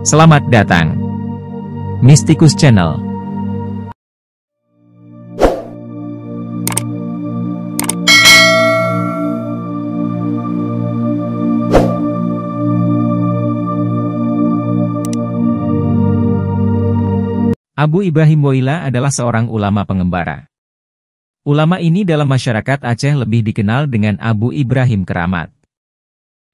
Selamat datang, Mystikus Channel. Abu Ibrahim Woila adalah seorang ulama pengembara. Ulama ini dalam masyarakat Aceh lebih dikenal dengan Abu Ibrahim Keramat.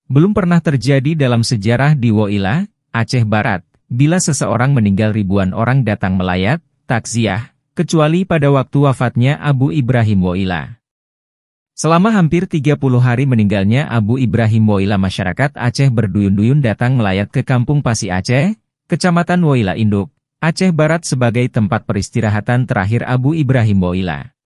Belum pernah terjadi dalam sejarah di Woila, Aceh Barat, bila seseorang meninggal ribuan orang datang melayat, takziah, kecuali pada waktu wafatnya Abu Ibrahim Woila. Selama hampir 30 hari meninggalnya Abu Ibrahim Woila, masyarakat Aceh berduyun-duyun datang melayat ke Kampung Pasi Aceh, Kecamatan Woila Induk, Aceh Barat sebagai tempat peristirahatan terakhir Abu Ibrahim Woila.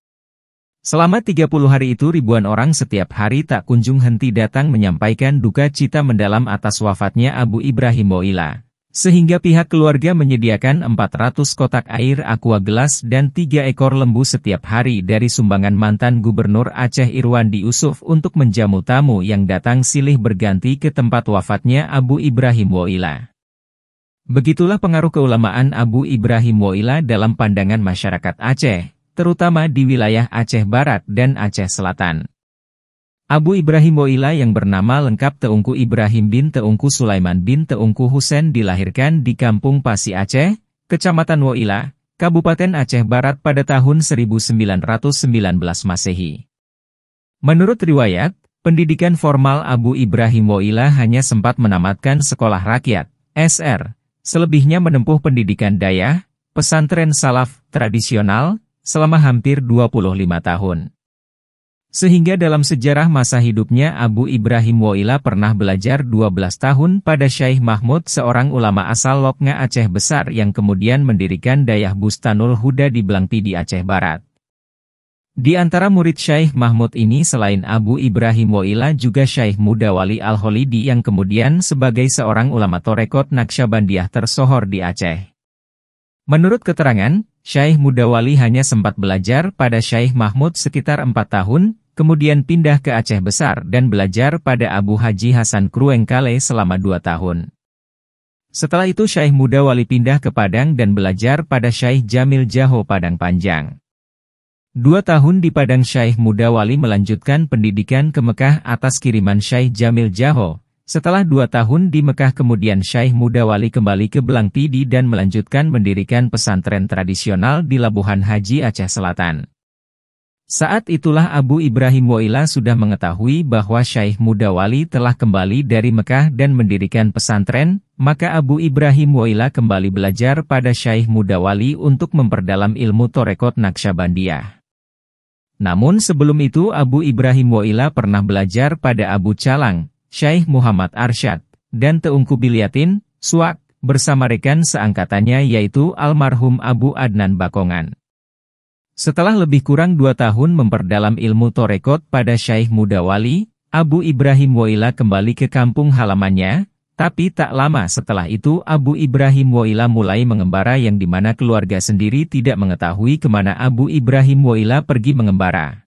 Selama 30 hari itu ribuan orang setiap hari tak kunjung henti datang menyampaikan duka cita mendalam atas wafatnya Abu Ibrahim Woila. Sehingga pihak keluarga menyediakan 400 kotak air aqua gelas dan 3 ekor lembu setiap hari dari sumbangan mantan Gubernur Aceh Irwandi Yusuf untuk menjamu tamu yang datang silih berganti ke tempat wafatnya Abu Ibrahim Woila. Begitulah pengaruh keulamaan Abu Ibrahim Woila dalam pandangan masyarakat Aceh, terutama di wilayah Aceh Barat dan Aceh Selatan. Abu Ibrahim Woila yang bernama lengkap Teungku Ibrahim bin Teungku Sulaiman bin Teungku Husein dilahirkan di Kampung Pasi Aceh, Kecamatan Woila, Kabupaten Aceh Barat pada tahun 1919 Masehi. Menurut riwayat, pendidikan formal Abu Ibrahim Woila hanya sempat menamatkan sekolah rakyat, SR. Selebihnya menempuh pendidikan dayah, pesantren salaf, tradisional, selama hampir 25 tahun. Sehingga dalam sejarah masa hidupnya Abu Ibrahim Woila pernah belajar 12 tahun pada Syekh Mahmud, seorang ulama asal Loknga Aceh Besar yang kemudian mendirikan Dayah Bustanul Huda di Blangpi di Aceh Barat. Di antara murid Syekh Mahmud ini selain Abu Ibrahim Woila juga Syekh Mudawali Al-Kholidi yang kemudian sebagai seorang ulama Torekot Naqsyabandiyah tersohor di Aceh. Menurut keterangan, Syekh Mudawali hanya sempat belajar pada Syekh Mahmud sekitar 4 tahun, kemudian pindah ke Aceh Besar dan belajar pada Abu Haji Hasan Kruengkale selama 2 tahun. Setelah itu Syekh Mudawali pindah ke Padang dan belajar pada Syekh Jamil Jaho Padang Panjang. 2 tahun di Padang Syekh Mudawali melanjutkan pendidikan ke Mekah atas kiriman Syekh Jamil Jaho. Setelah 2 tahun di Mekah kemudian Syekh Mudawali kembali ke Blangpidi dan melanjutkan mendirikan pesantren tradisional di Labuhan Haji Aceh Selatan. Saat itulah Abu Ibrahim Woila sudah mengetahui bahwa Syekh Mudawali telah kembali dari Mekah dan mendirikan pesantren, maka Abu Ibrahim Woila kembali belajar pada Syekh Mudawali untuk memperdalam ilmu Torekot Naqsyabandiyah. Namun sebelum itu Abu Ibrahim Woila pernah belajar pada Abu Calang, Syekh Muhammad Arsyad, dan Teungku Bilyatin, Suak, bersama rekan seangkatannya yaitu almarhum Abu Adnan Bakongan. Setelah lebih kurang 2 tahun memperdalam ilmu Torekot pada Syekh Mudawali, Abu Ibrahim Woila kembali ke kampung halamannya, tapi tak lama setelah itu Abu Ibrahim Woila mulai mengembara yang dimana keluarga sendiri tidak mengetahui kemana Abu Ibrahim Woila pergi mengembara.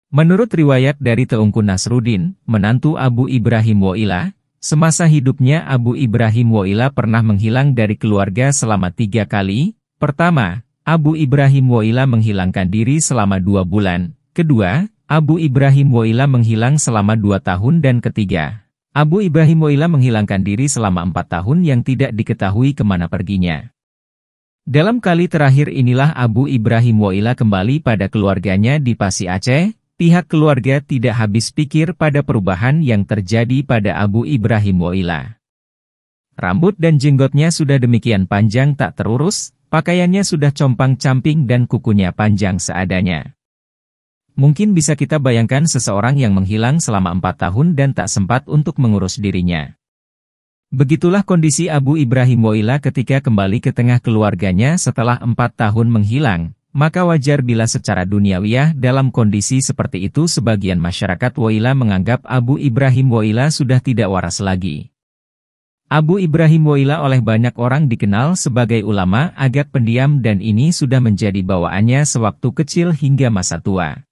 Menurut riwayat dari Teungku Nasruddin, menantu Abu Ibrahim Woila, semasa hidupnya Abu Ibrahim Woila pernah menghilang dari keluarga selama 3 kali. Pertama, Abu Ibrahim Woila menghilangkan diri selama 2 bulan. Kedua, Abu Ibrahim Woila menghilang selama 2 tahun dan ketiga, Abu Ibrahim Woila menghilangkan diri selama 4 tahun yang tidak diketahui kemana perginya. Dalam kali terakhir inilah Abu Ibrahim Woila kembali pada keluarganya di Pasi Aceh. Pihak keluarga tidak habis pikir pada perubahan yang terjadi pada Abu Ibrahim Woila. Rambut dan jenggotnya sudah demikian panjang tak terurus, pakaiannya sudah compang-camping dan kukunya panjang seadanya. Mungkin bisa kita bayangkan seseorang yang menghilang selama 4 tahun dan tak sempat untuk mengurus dirinya. Begitulah kondisi Abu Ibrahim Woila ketika kembali ke tengah keluarganya setelah 4 tahun menghilang, maka wajar bila secara duniawiyah dalam kondisi seperti itu sebagian masyarakat Woila menganggap Abu Ibrahim Woila sudah tidak waras lagi. Abu Ibrahim Woila oleh banyak orang dikenal sebagai ulama agak pendiam dan ini sudah menjadi bawaannya sewaktu kecil hingga masa tua.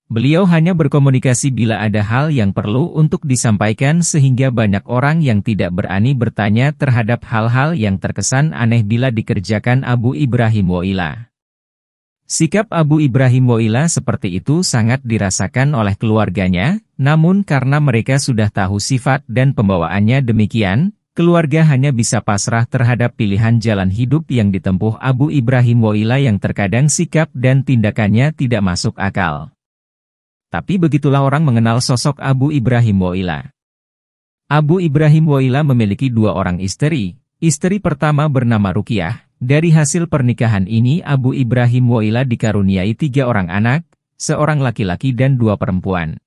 Beliau hanya berkomunikasi bila ada hal yang perlu untuk disampaikan sehingga banyak orang yang tidak berani bertanya terhadap hal-hal yang terkesan aneh bila dikerjakan Abu Ibrahim Woila. Sikap Abu Ibrahim Woila seperti itu sangat dirasakan oleh keluarganya, namun karena mereka sudah tahu sifat dan pembawaannya demikian, keluarga hanya bisa pasrah terhadap pilihan jalan hidup yang ditempuh Abu Ibrahim Woila yang terkadang sikap dan tindakannya tidak masuk akal. Tapi begitulah orang mengenal sosok Abu Ibrahim Woila. Abu Ibrahim Woila memiliki 2 orang istri. Istri pertama bernama Ruqyah. Dari hasil pernikahan ini Abu Ibrahim Woila dikaruniai 3 orang anak, seorang laki-laki dan 2 perempuan.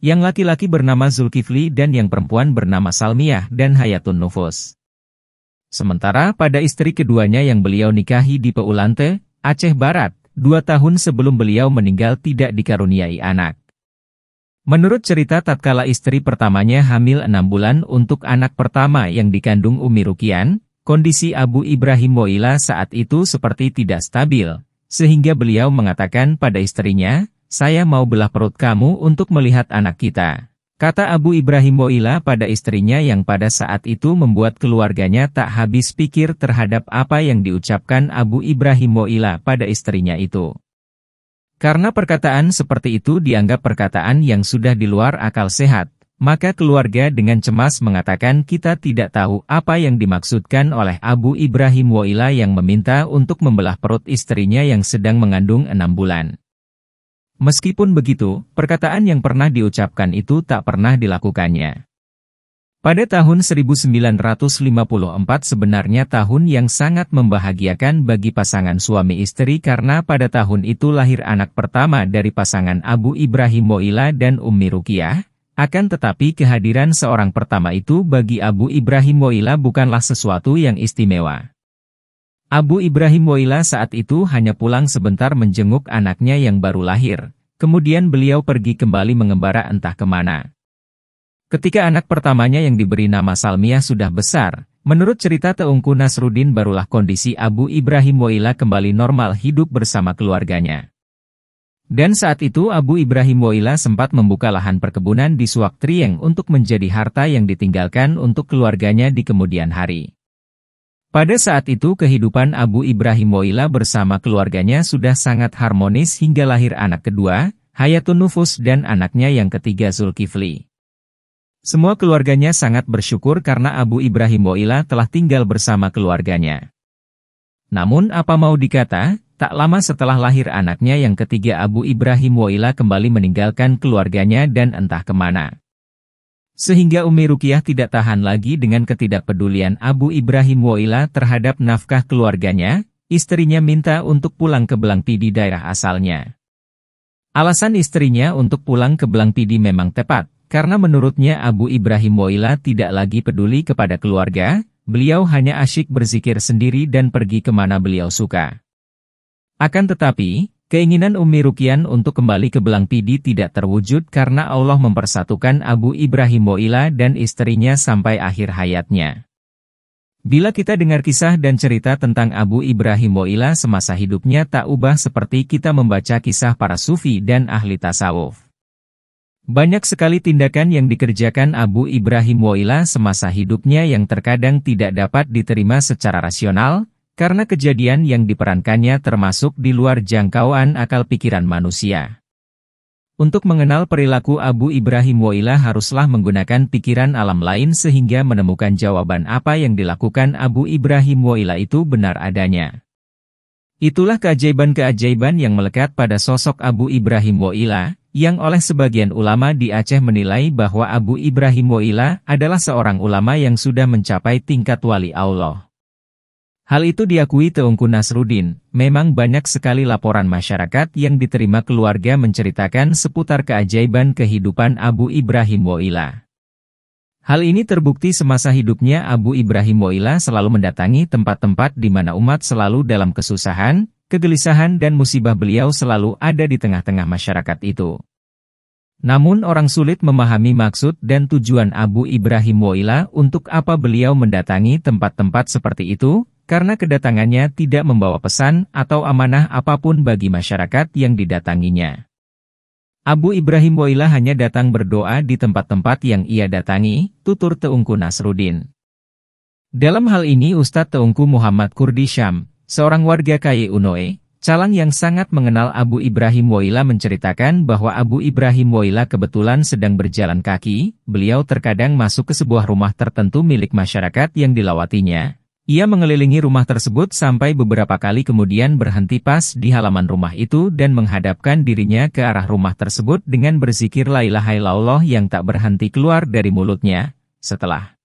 Yang laki-laki bernama Zulkifli dan yang perempuan bernama Salmiyah dan Hayatun Nufus. Sementara pada istri keduanya yang beliau nikahi di Peulante, Aceh Barat, 2 tahun sebelum beliau meninggal tidak dikaruniai anak. Menurut cerita tatkala istri pertamanya hamil 6 bulan untuk anak pertama yang dikandung Umi Ruqyan, kondisi Abu Ibrahim Woila saat itu seperti tidak stabil, sehingga beliau mengatakan pada istrinya, "Saya mau belah perut kamu untuk melihat anak kita." Kata Abu Ibrahim Woila pada istrinya yang pada saat itu membuat keluarganya tak habis pikir terhadap apa yang diucapkan Abu Ibrahim Woila pada istrinya itu. Karena perkataan seperti itu dianggap perkataan yang sudah di luar akal sehat, maka keluarga dengan cemas mengatakan kita tidak tahu apa yang dimaksudkan oleh Abu Ibrahim Woila yang meminta untuk membelah perut istrinya yang sedang mengandung 6 bulan. Meskipun begitu, perkataan yang pernah diucapkan itu tak pernah dilakukannya. Pada tahun 1954 sebenarnya tahun yang sangat membahagiakan bagi pasangan suami istri karena pada tahun itu lahir anak pertama dari pasangan Abu Ibrahim Woila dan Ummi Ruqyah, akan tetapi kehadiran seorang pertama itu bagi Abu Ibrahim Woila bukanlah sesuatu yang istimewa. Abu Ibrahim Woila saat itu hanya pulang sebentar menjenguk anaknya yang baru lahir, kemudian beliau pergi kembali mengembara entah kemana. Ketika anak pertamanya yang diberi nama Salmiyah sudah besar, menurut cerita Teungku Nasruddin barulah kondisi Abu Ibrahim Woila kembali normal hidup bersama keluarganya. Dan saat itu Abu Ibrahim Woila sempat membuka lahan perkebunan di Suak Trieng untuk menjadi harta yang ditinggalkan untuk keluarganya di kemudian hari. Pada saat itu kehidupan Abu Ibrahim Woila bersama keluarganya sudah sangat harmonis hingga lahir anak kedua, Hayatun Nufus dan anaknya yang ketiga Zulkifli. Semua keluarganya sangat bersyukur karena Abu Ibrahim Woila telah tinggal bersama keluarganya. Namun apa mau dikata, tak lama setelah lahir anaknya yang ketiga Abu Ibrahim Woila kembali meninggalkan keluarganya dan entah kemana. Sehingga Ummi Ruqyah tidak tahan lagi dengan ketidakpedulian Abu Ibrahim Woila terhadap nafkah keluarganya, istrinya minta untuk pulang ke Belangpidi daerah asalnya. Alasan istrinya untuk pulang ke Belangpidi memang tepat, karena menurutnya Abu Ibrahim Woila tidak lagi peduli kepada keluarga, beliau hanya asyik berzikir sendiri dan pergi kemana beliau suka. Akan tetapi, keinginan Ummi Ruqyan untuk kembali ke Belangpidi tidak terwujud karena Allah mempersatukan Abu Ibrahim Woila dan istrinya sampai akhir hayatnya. Bila kita dengar kisah dan cerita tentang Abu Ibrahim Woila semasa hidupnya tak ubah seperti kita membaca kisah para sufi dan ahli tasawuf. Banyak sekali tindakan yang dikerjakan Abu Ibrahim Woila semasa hidupnya yang terkadang tidak dapat diterima secara rasional, karena kejadian yang diperankannya termasuk di luar jangkauan akal pikiran manusia. Untuk mengenal perilaku Abu Ibrahim Woila haruslah menggunakan pikiran alam lain sehingga menemukan jawaban apa yang dilakukan Abu Ibrahim Woila itu benar adanya. Itulah keajaiban-keajaiban yang melekat pada sosok Abu Ibrahim Woila, yang oleh sebagian ulama di Aceh menilai bahwa Abu Ibrahim Woila adalah seorang ulama yang sudah mencapai tingkat wali Allah. Hal itu diakui Teungku Nasruddin, memang banyak sekali laporan masyarakat yang diterima keluarga menceritakan seputar keajaiban kehidupan Abu Ibrahim Woila. Hal ini terbukti semasa hidupnya Abu Ibrahim Woila selalu mendatangi tempat-tempat di mana umat selalu dalam kesusahan, kegelisahan dan musibah beliau selalu ada di tengah-tengah masyarakat itu. Namun orang sulit memahami maksud dan tujuan Abu Ibrahim Woila untuk apa beliau mendatangi tempat-tempat seperti itu, karena kedatangannya tidak membawa pesan atau amanah apapun bagi masyarakat yang didatanginya. Abu Ibrahim Woila hanya datang berdoa di tempat-tempat yang ia datangi, tutur Teungku Nasruddin. Dalam hal ini Ustadz Teungku Muhammad Kurdi Syam, seorang warga Kaye Unoe, Calang yang sangat mengenal Abu Ibrahim Woila menceritakan bahwa Abu Ibrahim Woila kebetulan sedang berjalan kaki, beliau terkadang masuk ke sebuah rumah tertentu milik masyarakat yang dilawatinya. Ia mengelilingi rumah tersebut sampai beberapa kali kemudian berhenti pas di halaman rumah itu dan menghadapkan dirinya ke arah rumah tersebut dengan berzikir la ilaha illallah yang tak berhenti keluar dari mulutnya. Setelah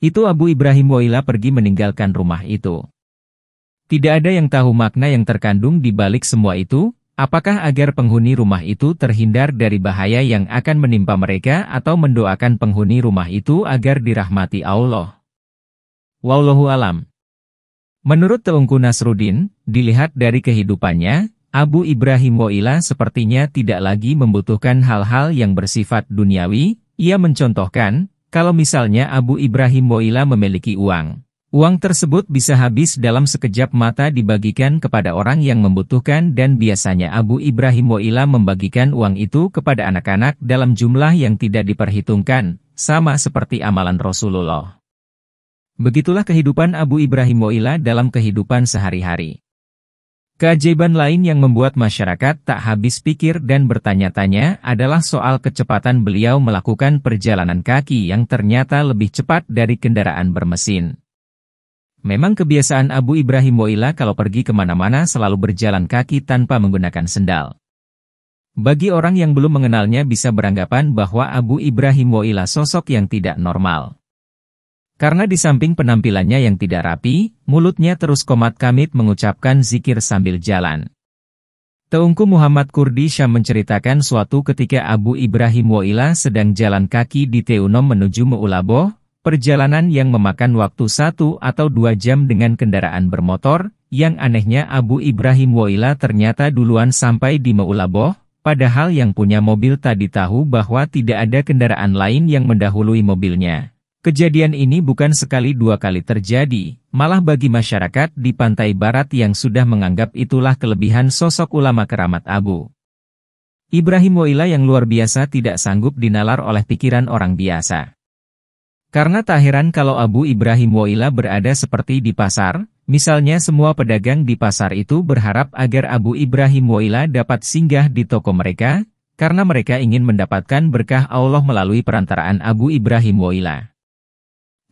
itu Abu Ibrahim Woila pergi meninggalkan rumah itu. Tidak ada yang tahu makna yang terkandung di balik semua itu, apakah agar penghuni rumah itu terhindar dari bahaya yang akan menimpa mereka atau mendoakan penghuni rumah itu agar dirahmati Allah. Wallahu alam. Menurut Teungku Nasruddin, dilihat dari kehidupannya, Abu Ibrahim Woila sepertinya tidak lagi membutuhkan hal-hal yang bersifat duniawi. Ia mencontohkan, kalau misalnya Abu Ibrahim Woila memiliki uang tersebut bisa habis dalam sekejap mata dibagikan kepada orang yang membutuhkan dan biasanya Abu Ibrahim Woila membagikan uang itu kepada anak-anak dalam jumlah yang tidak diperhitungkan, sama seperti amalan Rasulullah. Begitulah kehidupan Abu Ibrahim Woila dalam kehidupan sehari-hari. Keajaiban lain yang membuat masyarakat tak habis pikir dan bertanya-tanya adalah soal kecepatan beliau melakukan perjalanan kaki yang ternyata lebih cepat dari kendaraan bermesin. Memang kebiasaan Abu Ibrahim Woila kalau pergi kemana-mana selalu berjalan kaki tanpa menggunakan sendal. Bagi orang yang belum mengenalnya bisa beranggapan bahwa Abu Ibrahim Woila sosok yang tidak normal. Karena di samping penampilannya yang tidak rapi, mulutnya terus komat-kamit mengucapkan zikir sambil jalan. Teungku Muhammad Kurdi Syam menceritakan suatu ketika Abu Ibrahim Woila sedang jalan kaki di Teunom menuju Meulaboh, perjalanan yang memakan waktu 1 atau 2 jam dengan kendaraan bermotor. Yang anehnya Abu Ibrahim Woila ternyata duluan sampai di Meulaboh, padahal yang punya mobil tadi tahu bahwa tidak ada kendaraan lain yang mendahului mobilnya. Kejadian ini bukan sekali 2 kali terjadi, malah bagi masyarakat di pantai barat yang sudah menganggap itulah kelebihan sosok ulama keramat Abu Ibrahim Woila yang luar biasa tidak sanggup dinalar oleh pikiran orang biasa. Karena tak heran kalau Abu Ibrahim Woila berada seperti di pasar, misalnya semua pedagang di pasar itu berharap agar Abu Ibrahim Woila dapat singgah di toko mereka, karena mereka ingin mendapatkan berkah Allah melalui perantaraan Abu Ibrahim Woila.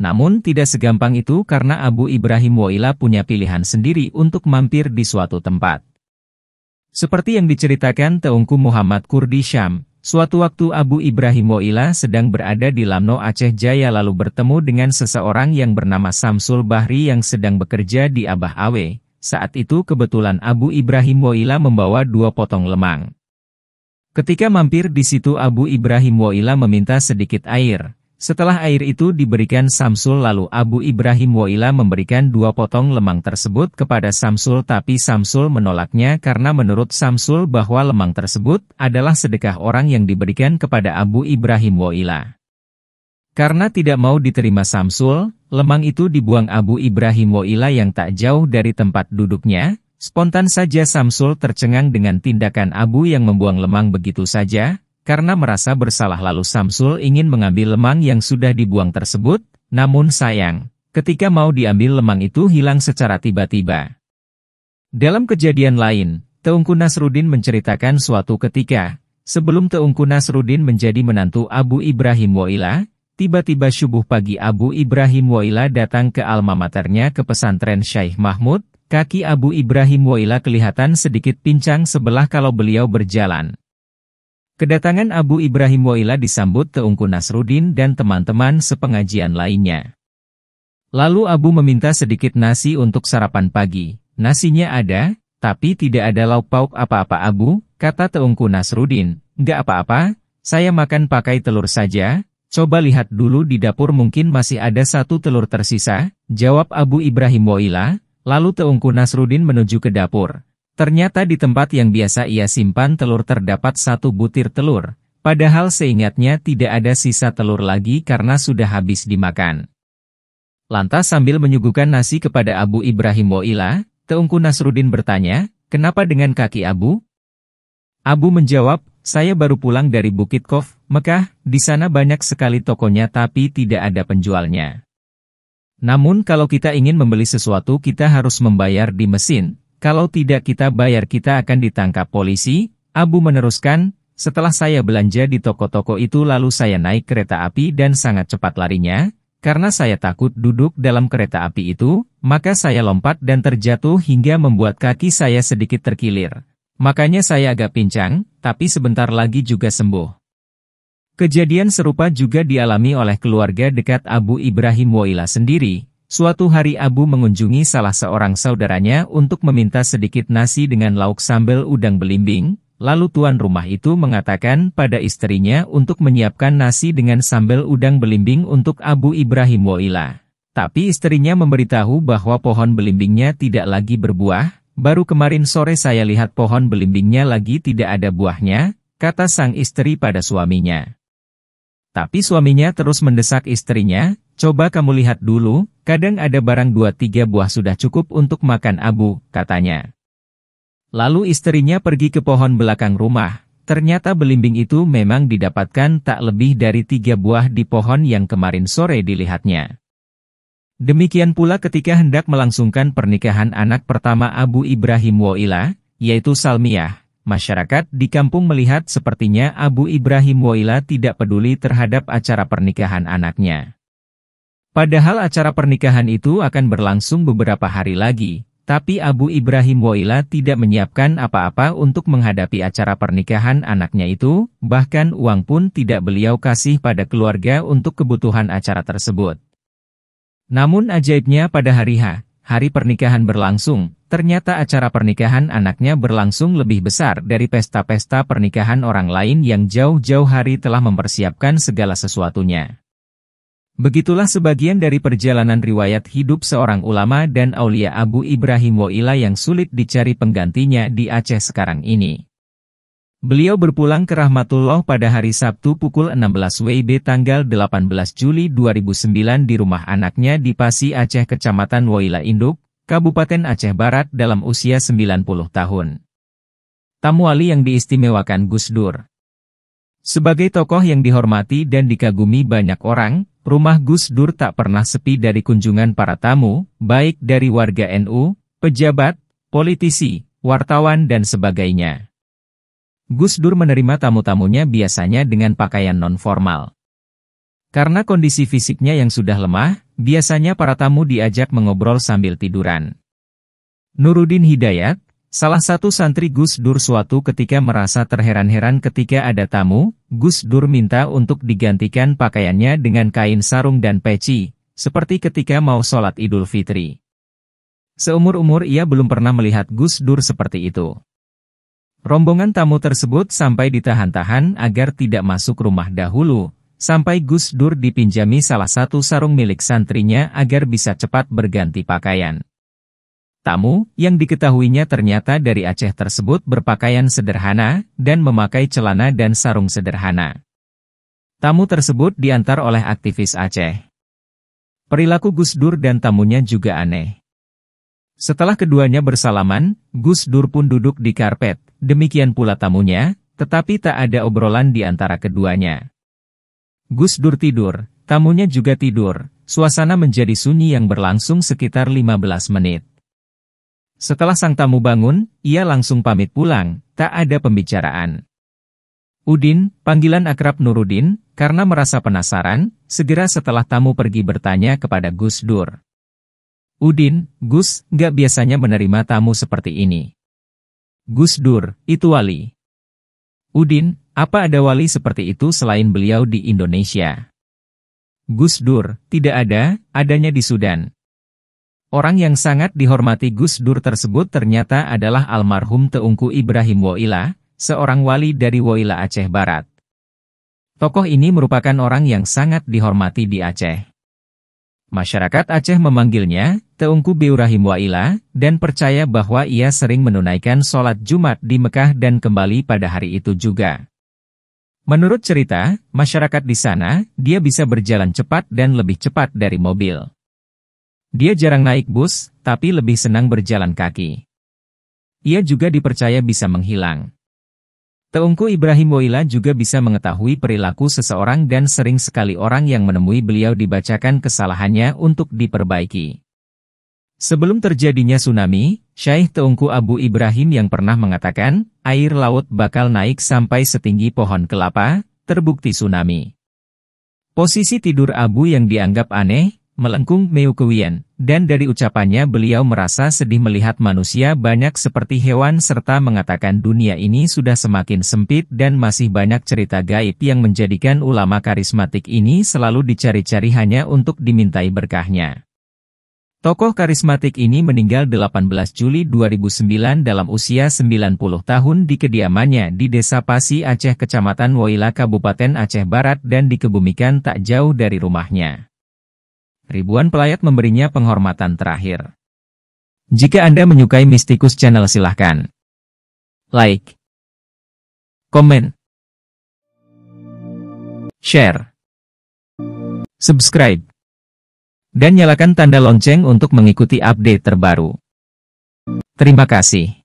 Namun tidak segampang itu karena Abu Ibrahim Woila punya pilihan sendiri untuk mampir di suatu tempat. Seperti yang diceritakan Teungku Muhammad Kurdi Syam, suatu waktu Abu Ibrahim Woila sedang berada di Lamno Aceh Jaya lalu bertemu dengan seseorang yang bernama Samsul Bahri yang sedang bekerja di Abah Awe. Saat itu kebetulan Abu Ibrahim Woila membawa 2 potong lemang. Ketika mampir di situ Abu Ibrahim Woila meminta sedikit air. Setelah air itu diberikan Samsul lalu Abu Ibrahim Woila memberikan 2 potong lemang tersebut kepada Samsul tapi Samsul menolaknya karena menurut Samsul bahwa lemang tersebut adalah sedekah orang yang diberikan kepada Abu Ibrahim Woila. Karena tidak mau diterima Samsul, lemang itu dibuang Abu Ibrahim Woila yang tak jauh dari tempat duduknya. Spontan saja Samsul tercengang dengan tindakan Abu yang membuang lemang begitu saja. Karena merasa bersalah lalu Samsul ingin mengambil lemang yang sudah dibuang tersebut, namun sayang, ketika mau diambil lemang itu hilang secara tiba-tiba. Dalam kejadian lain, Teungku Nasruddin menceritakan suatu ketika, sebelum Teungku Nasruddin menjadi menantu Abu Ibrahim Woila, tiba-tiba subuh pagi Abu Ibrahim Woila datang ke alma maternya ke pesantren Syekh Mahmud, kaki Abu Ibrahim Woila kelihatan sedikit pincang sebelah kalau beliau berjalan. Kedatangan Abu Ibrahim Woila disambut Teungku Nasruddin dan teman-teman sepengajian lainnya. Lalu Abu meminta sedikit nasi untuk sarapan pagi. Nasinya ada, tapi tidak ada lauk pauk apa-apa Abu, kata Teungku Nasruddin. Enggak apa-apa, saya makan pakai telur saja, coba lihat dulu di dapur mungkin masih ada 1 telur tersisa, jawab Abu Ibrahim Woila, lalu Teungku Nasruddin menuju ke dapur. Ternyata di tempat yang biasa ia simpan telur terdapat 1 butir telur, padahal seingatnya tidak ada sisa telur lagi karena sudah habis dimakan. Lantas sambil menyuguhkan nasi kepada Abu Ibrahim Woila, Teungku Nasruddin bertanya, kenapa dengan kaki Abu? Abu menjawab, saya baru pulang dari Bukit Kof, Mekah, di sana banyak sekali tokonya tapi tidak ada penjualnya. Namun kalau kita ingin membeli sesuatu kita harus membayar di mesin, kalau tidak kita bayar kita akan ditangkap polisi, Abu meneruskan, setelah saya belanja di toko-toko itu lalu saya naik kereta api dan sangat cepat larinya, karena saya takut duduk dalam kereta api itu, maka saya lompat dan terjatuh hingga membuat kaki saya sedikit terkilir. Makanya saya agak pincang, tapi sebentar lagi juga sembuh. Kejadian serupa juga dialami oleh keluarga dekat Abu Ibrahim Woila sendiri. Suatu hari Abu mengunjungi salah seorang saudaranya untuk meminta sedikit nasi dengan lauk sambal udang belimbing, lalu tuan rumah itu mengatakan pada istrinya untuk menyiapkan nasi dengan sambal udang belimbing untuk Abu Ibrahim Woila. Tapi istrinya memberitahu bahwa pohon belimbingnya tidak lagi berbuah. Baru kemarin sore saya lihat pohon belimbingnya lagi tidak ada buahnya, kata sang istri pada suaminya. Tapi suaminya terus mendesak istrinya, coba kamu lihat dulu, kadang ada barang 2-3 buah sudah cukup untuk makan Abu, katanya. Lalu istrinya pergi ke pohon belakang rumah, ternyata belimbing itu memang didapatkan tak lebih dari 3 buah di pohon yang kemarin sore dilihatnya. Demikian pula ketika hendak melangsungkan pernikahan anak pertama Abu Ibrahim Woila, yaitu Salmiah, masyarakat di kampung melihat sepertinya Abu Ibrahim Woila tidak peduli terhadap acara pernikahan anaknya. Padahal acara pernikahan itu akan berlangsung beberapa hari lagi, tapi Abu Ibrahim Woila tidak menyiapkan apa-apa untuk menghadapi acara pernikahan anaknya itu, bahkan uang pun tidak beliau kasih pada keluarga untuk kebutuhan acara tersebut. Namun ajaibnya pada hari pernikahan berlangsung, ternyata acara pernikahan anaknya berlangsung lebih besar dari pesta-pesta pernikahan orang lain yang jauh-jauh hari telah mempersiapkan segala sesuatunya. Begitulah sebagian dari perjalanan riwayat hidup seorang ulama dan aulia Abu Ibrahim Woila yang sulit dicari penggantinya di Aceh sekarang ini. Beliau berpulang ke Rahmatullah pada hari Sabtu pukul 16 WIB tanggal 18 Juli 2009 di rumah anaknya di Pasi Aceh Kecamatan Woila Induk, Kabupaten Aceh Barat dalam usia 90 tahun. Tamu wali yang diistimewakan Gus Dur. Sebagai tokoh yang dihormati dan dikagumi banyak orang, rumah Gus Dur tak pernah sepi dari kunjungan para tamu, baik dari warga NU, pejabat, politisi, wartawan dan sebagainya. Gus Dur menerima tamu-tamunya biasanya dengan pakaian non-formal. Karena kondisi fisiknya yang sudah lemah, biasanya para tamu diajak mengobrol sambil tiduran. Nuruddin Hidayat, salah satu santri Gus Dur suatu ketika merasa terheran-heran ketika ada tamu, Gus Dur minta untuk digantikan pakaiannya dengan kain sarung dan peci, seperti ketika mau sholat Idul Fitri. Seumur-umur ia belum pernah melihat Gus Dur seperti itu. Rombongan tamu tersebut sampai ditahan-tahan agar tidak masuk rumah dahulu, sampai Gus Dur dipinjami salah satu sarung milik santrinya agar bisa cepat berganti pakaian. Tamu, yang diketahuinya ternyata dari Aceh tersebut berpakaian sederhana, dan memakai celana dan sarung sederhana. Tamu tersebut diantar oleh aktivis Aceh. Perilaku Gus Dur dan tamunya juga aneh. Setelah keduanya bersalaman, Gus Dur pun duduk di karpet, demikian pula tamunya, tetapi tak ada obrolan di antara keduanya. Gus Dur tidur, tamunya juga tidur, suasana menjadi sunyi yang berlangsung sekitar 15 menit. Setelah sang tamu bangun, ia langsung pamit pulang, tak ada pembicaraan. Udin, panggilan akrab Nuruddin, karena merasa penasaran, segera setelah tamu pergi bertanya kepada Gus Dur. Udin, Gus, nggak biasanya menerima tamu seperti ini. Gus Dur, itu wali. Udin, apa ada wali seperti itu selain beliau di Indonesia? Gus Dur, tidak ada, adanya di Sudan. Orang yang sangat dihormati Gus Dur tersebut ternyata adalah almarhum Teungku Ibrahim Woila, seorang wali dari Woila Aceh Barat. Tokoh ini merupakan orang yang sangat dihormati di Aceh. Masyarakat Aceh memanggilnya Teungku Ibrahim Woila, dan percaya bahwa ia sering menunaikan sholat Jumat di Mekah dan kembali pada hari itu juga. Menurut cerita, masyarakat di sana, dia bisa berjalan cepat dan lebih cepat dari mobil. Dia jarang naik bus, tapi lebih senang berjalan kaki. Ia juga dipercaya bisa menghilang. Teungku Ibrahim Woila juga bisa mengetahui perilaku seseorang dan sering sekali orang yang menemui beliau dibacakan kesalahannya untuk diperbaiki. Sebelum terjadinya tsunami, Syekh Teungku Abu Ibrahim yang pernah mengatakan, air laut bakal naik sampai setinggi pohon kelapa, terbukti tsunami. Posisi tidur Abu yang dianggap aneh, melengkung meukewian, dan dari ucapannya beliau merasa sedih melihat manusia banyak seperti hewan serta mengatakan dunia ini sudah semakin sempit dan masih banyak cerita gaib yang menjadikan ulama karismatik ini selalu dicari-cari hanya untuk dimintai berkahnya. Tokoh karismatik ini meninggal 18 Juli 2009 dalam usia 90 tahun di kediamannya di Desa Pasi Aceh Kecamatan Woila Kabupaten Aceh Barat dan dikebumikan tak jauh dari rumahnya. Ribuan pelayat memberinya penghormatan terakhir. Jika Anda menyukai Mistikus Channel silahkan like, komen, share, subscribe, dan nyalakan tanda lonceng untuk mengikuti update terbaru. Terima kasih.